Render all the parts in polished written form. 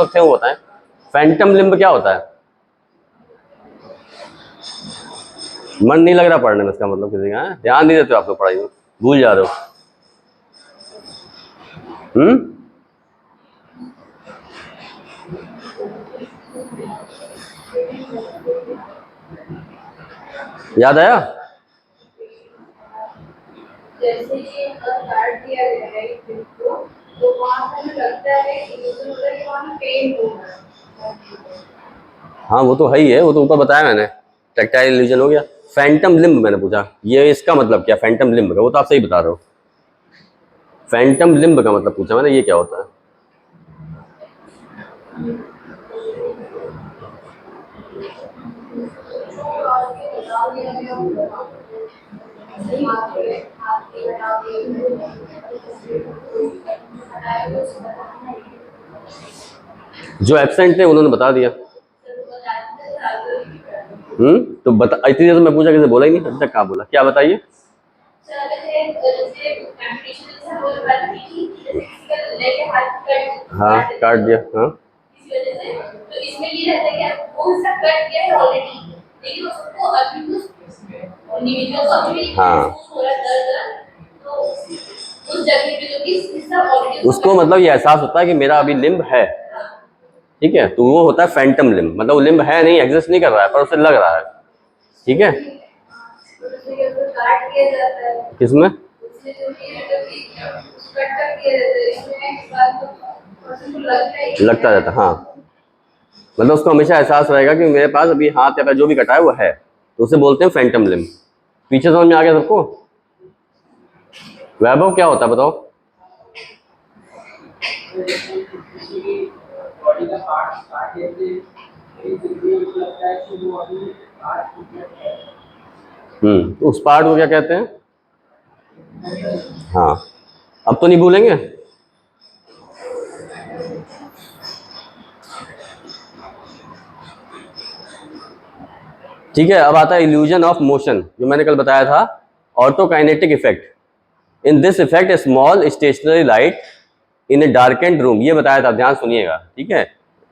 वक्त है वो बताएं। फैंटम लिम्ब क्या होता है? मन नहीं लग रहा पढ़ने में, इसका मतलब किसी का है? ध्यान नहीं देते हो आप लोग पढ़ाई में, भूल जा रहे हो। याद आया? जैसे कि काट दिया गया है तो वहाँ पर लगता है कि वहाँ पेन हो रहा है। हाँ वो तो है ही है, वो तो ऊपर बताया मैंने, टेक्टाइल इल्यूजन हो गया। फैंटम लिम्ब मैंने पूछा, ये इसका मतलब क्या फैंटम लिम्ब का? वो तो आप सही बता रहे हो। फैंटम लिम्ब का मतलब पूछा मैंने, ये क्या होता है? जो एब्सेंट थे उन्होंने बता दिया। तो बता, इतनी देर तो मैं पूछा, किसी बोला ही नहीं अभी तक। कहाँ बोला? क्या बताइए? हाँ काट दिया, हाँ। तो इसमें ये रहता है कि आपको उसका कट किया है ऑलरेडी, लेकिन उसको अभी इंडिविजुअल को अभी महसूस हो रहा है दर्द, तो उस जगह पे जो कि हिस्सा ऑलरेडी उसको मतलब ये एहसास होता है कि मेरा अभी लिम्ब है, ठीक है, तो वो होता है फैंटम लिम्ब। मतलब वो लिम्ब है नहीं, एग्जिस्ट नहीं कर रहा है, पर उसे लग रहा है, ठीक है। किसमें? लगता रहता, हाँ। मतलब उसको हमेशा एहसास रहेगा कि मेरे पास अभी हाथ या पैर जो भी कटा है वो है, तो उसे बोलते हैं फैंटम लिम्ब। पीछे समझ में आ गया सबको? वैभव क्या होता है बताओ? उस पार्ट को क्या कहते हैं? हाँ, अब तो नहीं भूलेंगे। ठीक है, अब आता है इल्यूजन ऑफ मोशन, जो मैंने कल बताया था, orthokinetic effect. In this effect a small stationary light in a darkened room, ये बताया था, ध्यान सुनिएगा, ठीक है।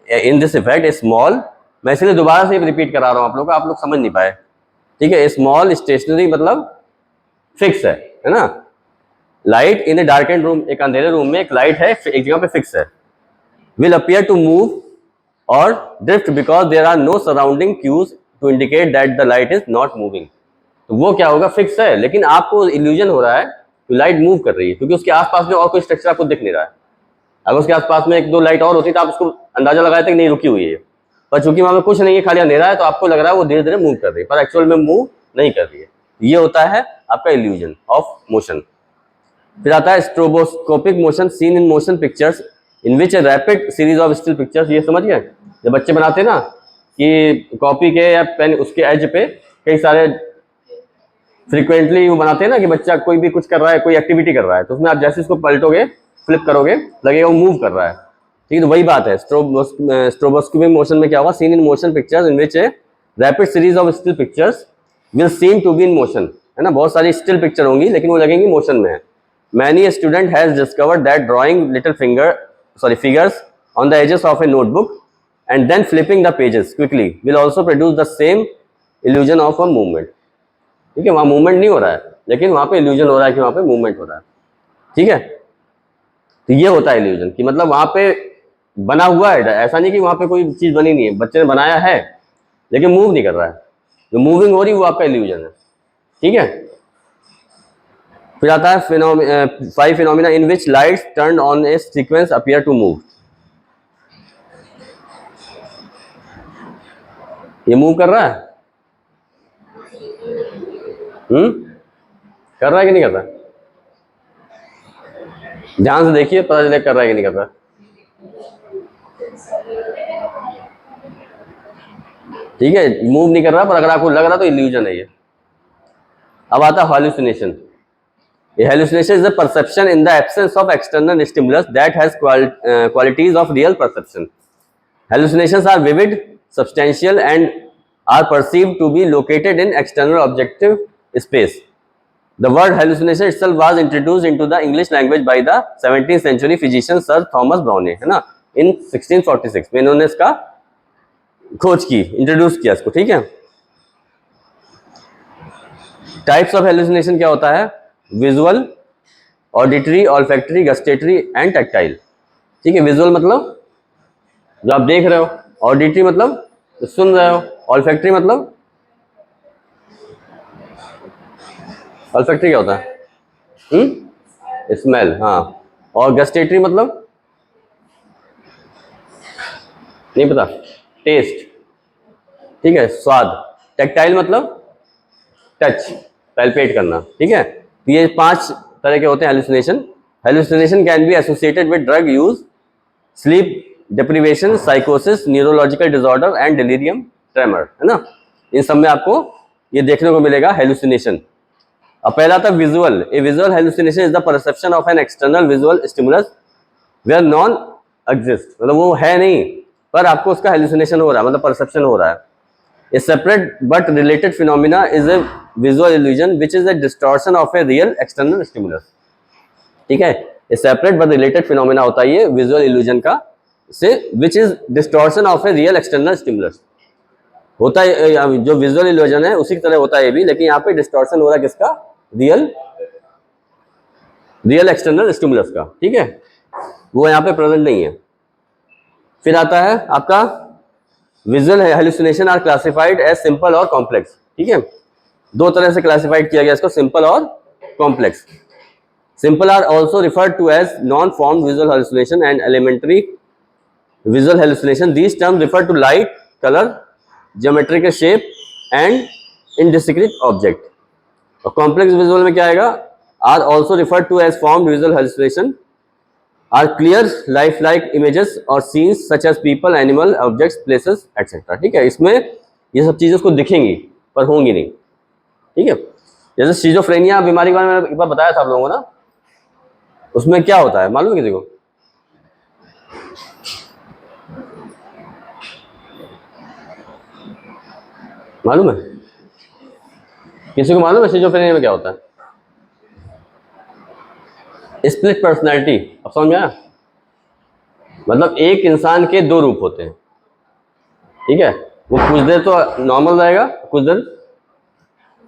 In this effect a small, मैं इसलिए दोबारा से रिपीट करा रहा हूँ आप लोग को, आप लोग समझ नहीं पाए, ठीक है। स्मॉल स्टेशनरी मतलब फिक्स है ना। Light in a darkened room, एक अंधेरे रूम में एक लाइट है, एक जगह पे फिक्स है। विल अपीयर टू मूव और drift because there are no surrounding cues to indicate that the light is not moving. तो वो क्या होगा? फिक्स है, लेकिन आपको इल्यूजन हो रहा है कि लाइट मूव कर रही है, क्योंकि उसके आसपास में और कोई स्ट्रक्चर आपको दिख नहीं रहा है। अगर उसके आसपास में एक दो लाइट और होती तो आप उसको अंदाजा लगाए थे कि नहीं रुकी हुई है, पर चूंकि वहां पे कुछ नहीं है, खाली अंधेरा है, तो आपको लग रहा है वो धीरे धीरे मूव कर रही है, पर एक्चुअल में मूव नहीं कर रही है। ये होता है आपका इल्यूजन ऑफ मोशन। फिर आता है stroboscopic motion scene in motion pictures in which a rapid series of still pictures. ये समझ गए? जब बच्चे बनाते ना कि कॉपी के या पेन उसके एज पे कई सारे फ्रीक्वेंटली वो बनाते हैं ना, कि बच्चा कोई भी कुछ कर रहा है, कोई एक्टिविटी कर रहा है, तो उसमें आप जैसे इसको पलटोगे, फ्लिप करोगे, लगेगा वो मूव कर रहा है, ठीक है। तो वही बात है, स्ट्रोबोस्कोपिक मोशन में क्या होगा? Scene in motion pictures in which a rapid series of still pictures will seem to be in motion, है ना। बहुत सारी स्टिल पिक्चर होंगी लेकिन वो लगेंगी मोशन में है। Many a student has discovered that drawing little figures on the edges of a notebook and then flipping the pages quickly will also produce the same illusion of a movement। ठीक है, वहां movement नहीं हो रहा है, लेकिन वहां पे इल्यूजन हो रहा है कि वहां पे मूवमेंट हो रहा है, ठीक है। तो ये होता है इल्यूजन, कि मतलब वहां पे बना हुआ है, ऐसा नहीं कि वहां पे कोई चीज बनी नहीं है, बच्चे ने बनाया है लेकिन मूव नहीं कर रहा है, जो मूविंग हो रही है वो आपका इल्यूजन है, ठीक है। फिर आता है 5 phenomena in which lights turn on a sequence appear to move. ये मूव कर रहा है? कर रहा है कि नहीं कर रहा? ध्यान से देखिए, पता चले कर रहा है कि नहीं कर रहा। ठीक है, मूव नहीं कर रहा, पर अगर आपको लग रहा तो इल्यूजन है ये। अब आता है हाल्यूसिनेशन। Hallucination is a perception in the absence of external stimulus that has qualities of real perception. Hallucinations are vivid, substantial, and are perceived to be located in external objective space. The word hallucination itself was introduced into the English language by the 17th century physician Sir Thomas Browne, है ना। इन 1646 में इन्होंने इसका खोज की, introduce किया इसको, ठीक है। टाइप्स ऑफ हेलुसिनेशन क्या होता है? Visual, auditory, olfactory, gustatory and tactile, ठीक है। विजुअल मतलब जो आप देख रहे हो, ऑडिटरी मतलब जो सुन रहे हो, ऑल्फैक्टरी मतलब, ऑल्फैक्टरी क्या होता है? स्मेल, हाँ। और गस्टेटरी मतलब नहीं पता, टेस्ट, ठीक है, स्वाद। टैक्टाइल मतलब टच, पैल्पेट करना, ठीक है। तो ये 5 तरह के होते हैं hallucination. Hallucination can be associated with drug use, sleep deprivation, साइकोसिस, neurological disorder and delirium tremor, है ना। इन सब में आपको ये देखने को मिलेगा हेलुसिनेशन। अब पहला था visual. A visual hallucination is the perception of an external visual stimulus where none exist, मतलब वो है नहीं पर आपको उसका हेलुसिनेशन हो रहा है, मतलब परसेप्शन हो रहा है। ए separate but related phenomena is a visual illusion which is a distortion of a real external stimulus, ठीक है। ए सेपरेट बट रिलेटेड फिनोमिना होता है ये विजुअल इल्यूजन का, से which is distortion of a real external stimulus होता है। जो विजुअल इल्यूजन है उसी की तरह होता है ये भी, लेकिन यहाँ पे डिस्टॉर्शन हो रहा है किसका? रियल एक्सटर्नल स्टिमुलस का, ठीक है। वो यहाँ पे प्रेजेंट नहीं है। फिर आता है आपका visual hallucination are classified as simple और कॉम्प्लेक्स, ठीक है। 2 तरह से क्लासिफाइड किया गया इसको, सिंपल और complex. Simple are also referred to as non formed visual hallucination and elementary visual hallucination. These term refer to light, colour, geometrical shape and indiscrete object. और कॉम्प्लेक्स विजुअल में क्या आएगा? Are also referred to as formed visual hallucination are clear life like images और scenes such as people, animal, objects, places etcetera, ठीक है। इसमें ये सब चीजें उसको दिखेंगी पर होंगी नहीं, ठीक है। जैसे शिजोफ्रेनिया बीमारी के बारे में एक बार बताया था आप लोगों को ना, उसमें क्या होता है मालूम है किसी को? मालूम है? किसी को मालूम है शिजोफ्रेनिया में क्या होता है? स्प्लिट पर्सनैलिटी, अब समझ में आया? मतलब एक इंसान के 2 रूप होते हैं, ठीक है। वो कुछ देर तो नॉर्मल रहेगा, कुछ देर,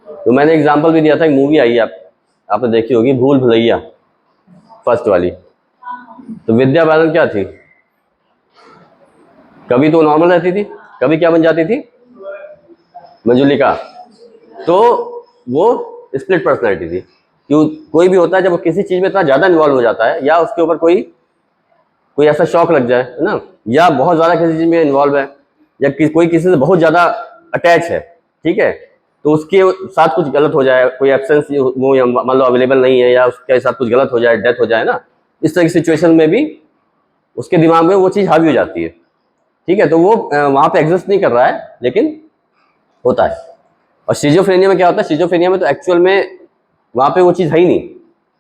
तो मैंने एग्जांपल भी दिया था, एक मूवी आई है आपने देखी होगी, भूल भुलैया, फर्स्ट वाली। तो विद्या बालन क्या थी? कभी तो नॉर्मल रहती थी, कभी क्या बन जाती थी? मंजुलिका। तो वो स्प्लिट पर्सनैलिटी थी। क्यों? कोई भी होता है जब वो किसी चीज में इतना ज्यादा इन्वॉल्व हो जाता है, या उसके ऊपर कोई ऐसा शौक लग जाए, है ना, या बहुत ज्यादा किसी चीज में इन्वॉल्व है, या कोई किसी से बहुत ज्यादा अटैच है, ठीक है, तो उसके साथ कुछ गलत हो जाए, कोई एब्सेंस वो मान लो अवेलेबल नहीं है, या उसके साथ कुछ गलत हो जाए, डेथ हो जाए ना, इस तरह की सिचुएशन में भी उसके दिमाग में वो चीज हावी हो जाती है, ठीक है। तो वो वहां पे एग्जिस्ट नहीं कर रहा है लेकिन होता है। और शिजोफ्रेनिया में क्या होता है? शिजोफ्रेनिया में तो एक्चुअल में वहां पे वो चीज है ही नहीं,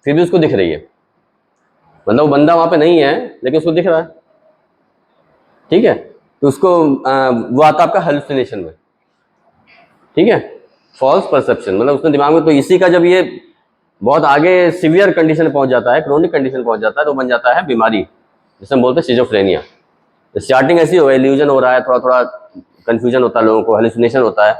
फिर भी उसको दिख रही है, मतलब वो बंदा वहां पे नहीं है लेकिन उसको दिख रहा है, ठीक है। तो उसको वो आता है आपका हेलुसिनेशन में, ठीक है। फॉल्स परसेप्शन, मतलब उसने दिमाग में, तो इसी का जब ये बहुत आगे सिवियर कंडीशन पहुंच जाता है, क्रोनिक कंडीशन पहुंच जाता है, तो बन जाता है बीमारी, जिसे हम बोलते हैं शिजोफ्रेनिया। तो स्टार्टिंग ऐसी हो गई, इल्यूजन हो रहा है, थोड़ा थोड़ा कंफ्यूजन होता है लोगों को, हेलुसिनेशन होता है,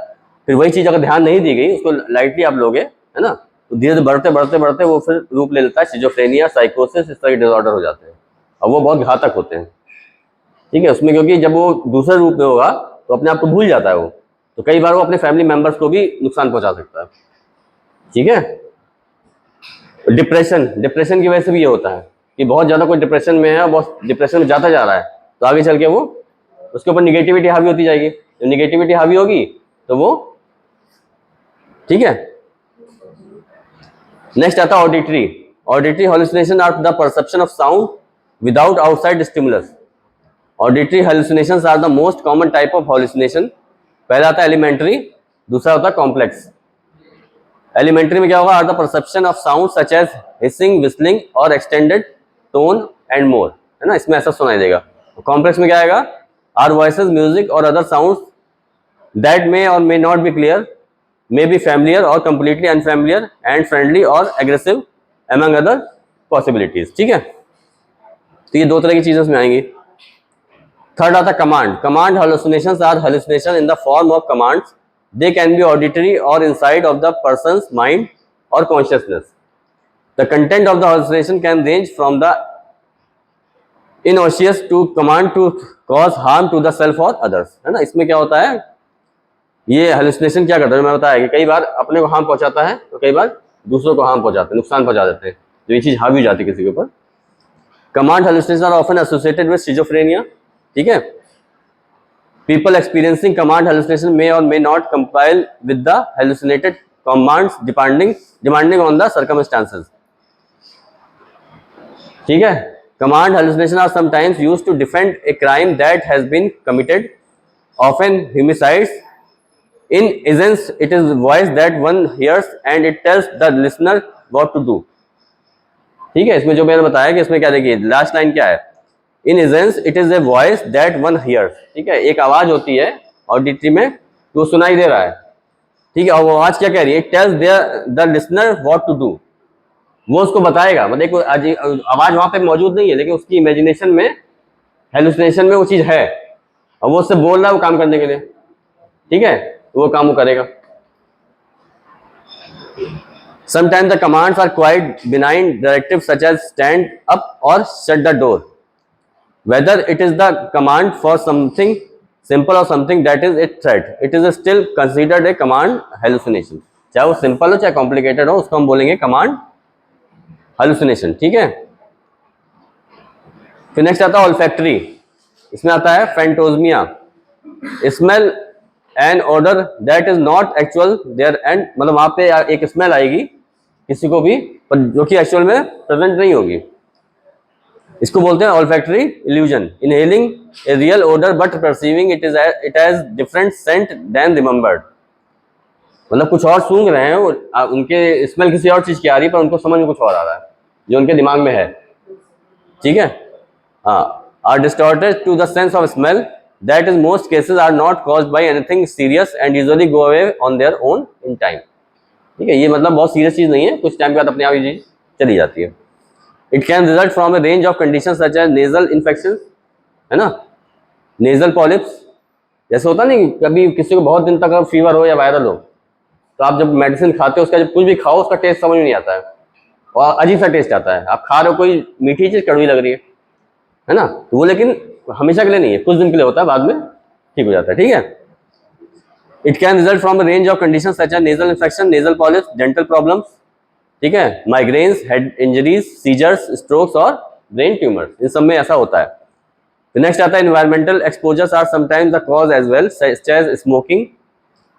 फिर वही चीज अगर ध्यान नहीं दी गई, उसको लाइटली आप लोगे, है ना, तो धीरे धीरे बढ़ते बढ़ते बढ़ते वो फिर रूप ले लेता है शिजोफ्रेनिया, साइकोसिस, इस तरह के डिसऑर्डर हो जाते हैं, और वो बहुत घातक होते हैं, ठीक है। उसमें क्योंकि जब वो दूसरे रूप में होगा तो अपने आप को भूल जाता है वो, तो कई बार वो अपने फैमिली मेंबर्स को भी नुकसान पहुंचा सकता है, ठीक है। डिप्रेशन की वजह से भी ये होता है कि बहुत ज्यादा कोई डिप्रेशन में है और बहुत डिप्रेशन में जाता जा रहा है, तो आगे चल के वो उसके ऊपर निगेटिविटी हावी होती जाएगी, जब निगेटिविटी हावी होगी तो वो, ठीक है। नेक्स्ट आता है auditory. Auditory hallucination are the perception of sound without outside stimulus. Auditory hallucinations are the most common type of hallucination. पहला आता है एलिमेंट्री, दूसरा होता है कॉम्प्लेक्स। एलिमेंट्री में क्या होगा? Are the perception of sound such as hissing, whistling और एक्सटेंडेड टोन एंड मोर, है ना, इसमें ऐसा सुनाई देगा। कॉम्प्लेक्स में क्या आएगा? आर वॉइसेस, म्यूजिक और other sounds that may or may not be clear, may be familiar or completely unfamiliar and friendly or aggressive among other possibilities, ठीक है। तो ये 2 तरह की चीजें इसमें आएंगी। थर्ड आता command. Command hallucinations are hallucination in the form of commands. They can be auditory or inside of the person's mind or consciousness. The content of the hallucination can range from the innocuous to command to cause harm to the self or others. है ना. इसमें क्या होता है, ये hallucination क्या करता है, मैं बताया कि कई बार अपने को हार्म पहुंचाता है तो कई बार दूसरों को हार्म पहुंचाते हैं, नुकसान पहुंचा देते हैं. तो ये चीज हावी हो जाती है किसी के ऊपर. Command hallucination are often associated with schizophrenia. ठीक है. People experiencing command hallucination may or may not compile with the hallucinated commands depending on the circumstances. ठीक है. Command hallucination are sometimes used to defend a crime that has been committed, often homicides. In essence, it is voice that one hears and it tells the listener what to do. ठीक है. इसमें जो मैंने बताया कि इसमें क्या देखिए लास्ट लाइन क्या है, in essence it is a voice that one hears. ठीक है. एक आवाज होती है ऑडिटरी में तो सुनाई दे रहा है. ठीक है. और वो आवाज क्या कह रही है, tells the listener what to do. वो उसको बताएगा. मतलब आवाज वहां पे मौजूद नहीं है लेकिन उसकी इमेजिनेशन में, हेलुसिनेशन में वो चीज है और वो उससे बोल रहा है वो काम करने के लिए. ठीक है. वो काम वो करेगा. Sometimes the commands are quite benign directives such as stand up or shut the door. Whether it is the command for something simple or something that is a threat, it is still considered a command hallucination. चाहे वो simple हो चाहे complicated हो, उसको हम बोलेंगे command hallucination. ठीक है. फिर नेक्स्ट आता है olfactory. इसमें आता है phantosmia. Smell an order that is not actual there and, मतलब वहां पे एक स्मेल आएगी किसी को भी पर जो कि एक्चुअल में प्रेजेंट नहीं होगी. इसको बोलते हैं olfactory illusion. Inhaling a real odour but perceiving it as different scent than remembered. मतलब कुछ और सूंघ रहे हैं, उनके स्मेल किसी और चीज की आ रही है पर उनको समझ में कुछ और आ रहा है जो उनके दिमाग में है. ठीक है. हाँ. Are distorted to the sense of smell. That is, most cases are not caused by anything serious and usually go away on their own in time. ठीक है. ये मतलब बहुत सीरियस चीज नहीं है, कुछ टाइम के बाद अपने आप ये चीज चली जाती है. It can result from a range of conditions such as nasal infections, है ना, nasal polyps. जैसे होता नहीं कभी किसी को बहुत दिन तक फीवर हो या वायरल हो तो आप जब मेडिसिन खाते हो उसका जब कुछ भी खाओ उसका टेस्ट समझ में नहीं आता है और अजीब सा टेस्ट आता है. आप खा रहे हो कोई मीठी चीज कड़वी लग रही है ना, तो वो लेकिन हमेशा के लिए नहीं है, कुछ दिन के लिए होता है, बाद में ठीक हो जाता है. ठीक है. It can result from a range of conditions such as nasal infection, nasal polyps, dental problems. ठीक है. Migraines, head injuries, seizures, strokes और ब्रेन ट्यूमर्स. इन सब में ऐसा होता है. नेक्स्ट आता है environmental exposures are sometimes the cause as well, such as smoking,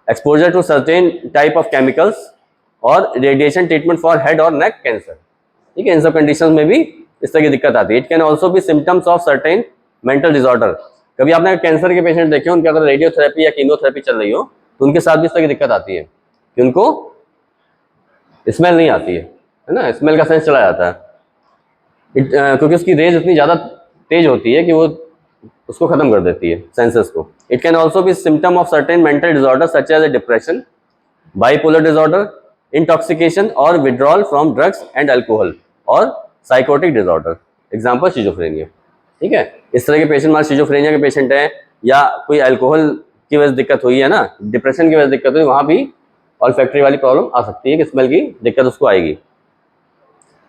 exposure to certain type of chemicals और रेडिएशन ट्रीटमेंट फॉर हेड और नेक कैंसर. ठीक है. इन सब कंडीशंस में भी इस तरह की दिक्कत आती है. It can also B symptoms of certain mental disorder. कभी आपने कैंसर के पेशेंट देखे उनके अगर रेडियोथेरेपी या कीमोथेरेपी चल रही हो तो उनके साथ भी इस तरह की दिक्कत आती है कि उनको स्मेल नहीं आती है ना, स्मेल का सेंस चला जाता है. क्योंकि उसकी रेज इतनी ज़्यादा तेज होती है कि वो उसको खत्म कर देती है सेंसेस को. It can also be symptom of certain mental disorder such as a depression, bipolar disorder, intoxication or withdrawal from drugs and alcohol or psychotic disorder. Example schizophrenia. ठीक है. इस तरह के पेशेंट हमारे शिजोफ्रेनिया के पेशेंट हैं या कोई अल्कोहल की वजह से दिक्कत हुई है ना, डिप्रेशन की वजह से दिक्कत हुई, वहाँ भी ऑल्फैक्टरी वाली प्रॉब्लम आ सकती है कि स्मेल की दिक्कत उसको आएगी.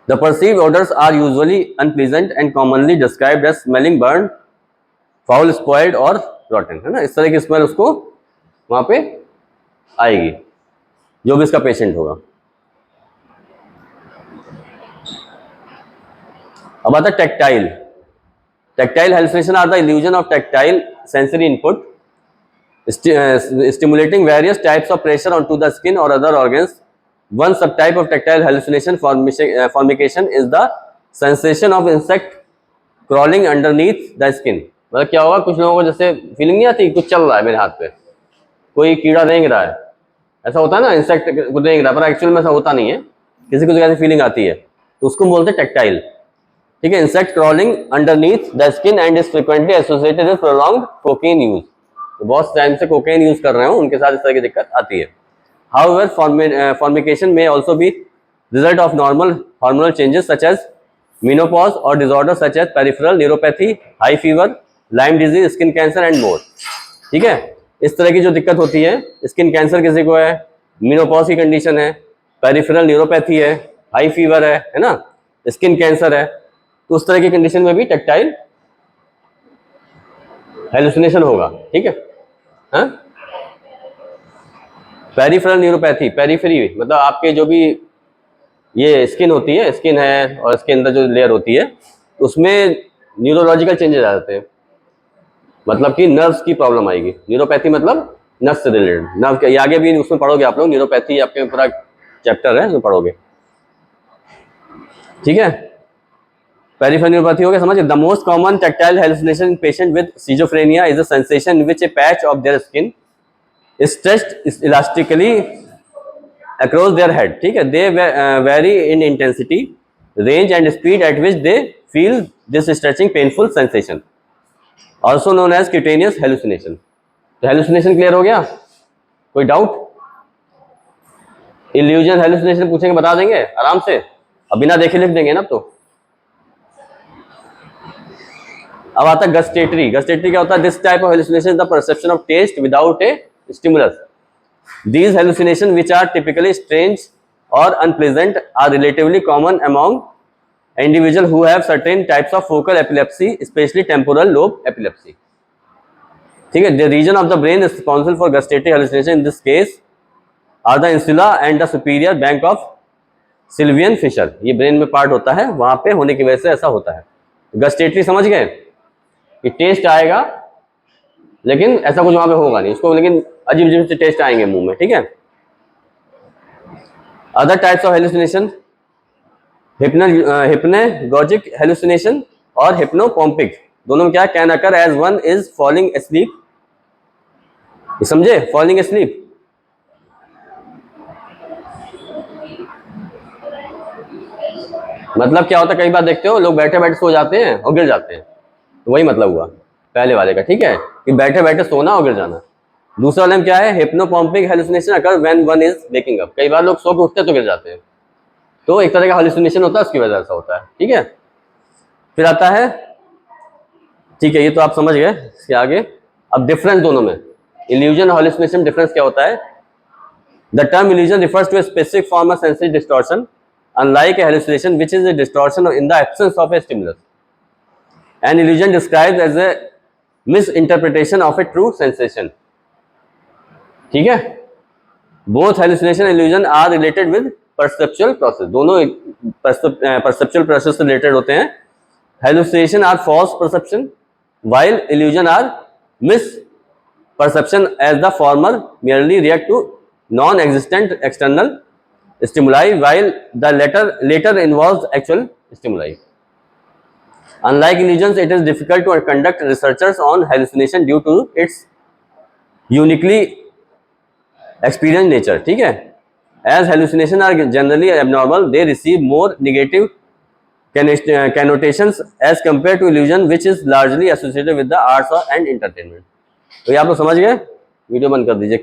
The perceived odours are usually unpleasant and commonly described as smelling burn, foul, spoiled और रॉटन. है ना. इस तरह की स्मेल उसको वहाँ पे आएगी जो भी इसका पेशेंट होगा. अब आता है tactile. Tactile hallucination are the illusion of tactile sensory input, stimulating various types of pressure onto the skin or other organs. One subtype of tactile hallucination formation is the sensation of insect crawling underneath the skin. मतलब क्या होगा, कुछ लोगों को जैसे feeling नहीं आती कुछ चल रहा है मेरे हाथ पे, कोई कीड़ा रेंग रहा है, ऐसा होता है ना, इंसेक्ट को रेंग रहा है, पर एक्चुअल में ऐसा होता नहीं है, किसी को ऐसी फीलिंग आती है तो उसको बोलते हैं टेक्टाइल. ठीक है. Insect crawling underneath the skin and is frequently associated with prolonged cocaine use. तो बहुत टाइम से कोकेन यूज कर रहे हो उनके साथ इस तरह की दिक्कत आती है. However formication may also be result of normal hormonal changes such as menopause or disorder such as peripheral neuropathy, high fever, Lyme disease, skin cancer and more. ठीक है, इस तरह की जो दिक्कत होती है, स्किन कैंसर किसी को है, मेनोपॉज की कंडीशन है, पेरिफेरल न्यूरोपैथी है, हाई फीवर है ना, स्किन कैंसर है, तो उस तरह की कंडीशन में भी टैक्टाइल हेलुसिनेशन होगा। ठीक है, हाँ, पेरिफेरल न्यूरोपैथी, पेरिफेरी मतलब आपके जो भी ये स्किन होती है, स्किन है और इसके अंदर जो लेयर होती है उसमें न्यूरोलॉजिकल चेंजेस आ जाते हैं, मतलब कि नर्व्स की प्रॉब्लम आएगी। न्यूरोपैथी मतलब नर्व से रिलेटेड, नर्व के आगे भी उसमें पढ़ोगे आप लोग, न्यूरोपैथी आपके पूरा चैप्टर है उसमें पढ़ोगे। ठीक है, पेरिफेरल न्यूरोपैथी हो गया समझ। The most common tactile hallucination in patient with schizophrenia is a sensation in which A patch of their skin is stretched elastically across their head. ठीक है, they vary in intensity, range and speed at which they feel this stretching painful sensation, also known as cutaneous hallucination. तो hallucination clear हो गया? कोई doubt? Illusion hallucination पूछेंगे बता देंगे आराम से, अब बिना देखे लिख देंगे ना। अब तो अब आता है गस्टेटरी। गस्टेटरी क्या होता है? This type of hallucination is the perception of taste without a stimulus. These hallucinations, which are typically strange or unpleasant, are relatively common among individuals who have certain types of focal epilepsy, especially temporal lobe epilepsy. ठीक है, the region of the brain responsible for gustatory hallucination in this case are the insula and the superior bank of Sylvian fissure. ये brain में part होता है, वहां पे होने की वजह से ऐसा होता है। गस्टेटरी समझ गए कि टेस्ट आएगा लेकिन ऐसा कुछ वहां पे होगा नहीं उसको, लेकिन अजीब अजीब से टेस्ट आएंगे मुंह में। ठीक है, other types of hallucination, hypnagogic hallucination और हिप्नोपॉम्पिक, दोनों में क्या can occur as one is falling asleep. समझे? फॉलिंग एस्लीप मतलब क्या होता है? कई बार देखते हो लोग बैठे बैठे सो जाते हैं और गिर जाते हैं, तो वही मतलब हुआ पहले वाले का। ठीक है, कि बैठे बैठे सोना और गिर जाना। दूसरा वाले में क्या है? Hypnopompic hallucination occur when one is waking up. कई बार लोग सो के उठते तो गिर जाते हैं, तो एक तरह का हेलुसिनेशन होता है, उसकी वजह से होता है। ठीक है, फिर आता है, ठीक है ये तो आप समझ गए, इसके आगे अब डिफरेंस दोनों में, इल्यूजन और हेलुसिनेशन डिफरेंस क्या होता है? The term illusion refers to a specific form of sensory distortion unlike a hallucination which is a distortion in the absence of a stimulus. An illusion described as a misinterpretation of a true sensation. ठीक है, both hallucination and illusion are related with perceptual process, दोनों perceptual process से related होते हैं। Hallucination are false perception while illusion are misperception, as the former merely react to non-existent external stimuli while the later involves actual stimuli. Unlike illusions, it is difficult to conduct researches on hallucination due to its uniquely experienced nature. ठीक है, as hallucinations are generally abnormal, they receive more negative connotations as compared to illusion, which is largely associated with the arts and entertainment. तो ये आप लोग समझ गए? Video बंद कर दीजिए।